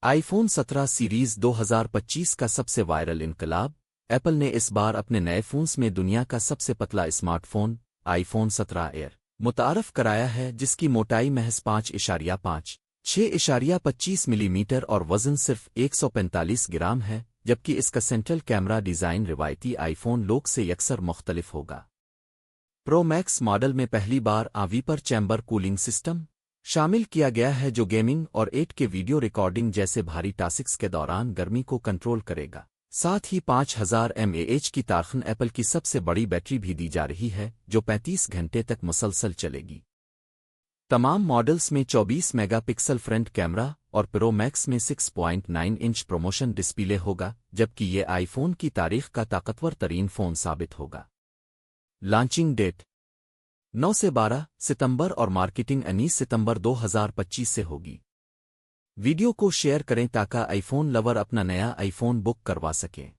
آئی phone 17 series 2025 کا سب سے وائرل انقلاب ایپل نے اس بار اپنے نئے فونز میں دنیا کا سب سے پتلا smartphone iPhone 17 Air متعارف کرایا ہے، جس کی موٹائی محض 5.56 ملی میٹر اور وزن صرف 145 گرام ہے، جبکہ اس کا سینٹرل کیمرہ ڈیزائن روایتی آئی فون لوک سے یکسر مختلف ہوگا۔ پرو میکس ماڈل میں پہلی بار ویپر چیمبر کولنگ سسٹم شامل کیا گیا ہے، جو گیمنگ اور 8K ویڈیو ریکارڈنگ جیسے بھاری ٹاسکس کے دوران گرمی کو کنٹرول کرے گا۔ ساتھ ہی 5000 mAh کی تارخن ایپل کی سب سے بڑی بیٹری بھی دی جا رہی ہے، جو 35 گھنٹے تک مسلسل چلے گی۔ تمام ماڈلز میں 24 میگا پکسل فرنٹ کیمرہ اور پرو میکس میں 6.9 انچ پروموشن ڈسپلے ہوگا، جبکہ یہ آئی فون کی تاریخ کا طاقتور ترین فون ثابت ہوگا۔ لانچنگ ڈیٹ 9 سے 12 ستمبر اور مارکیٹنگ 19 ستمبر 2025 سے ہوگی۔ ویڈیو کو شیئر کریں تاکہ آئی فون لور اپنا نیا آئی فون بک کروا سکیں۔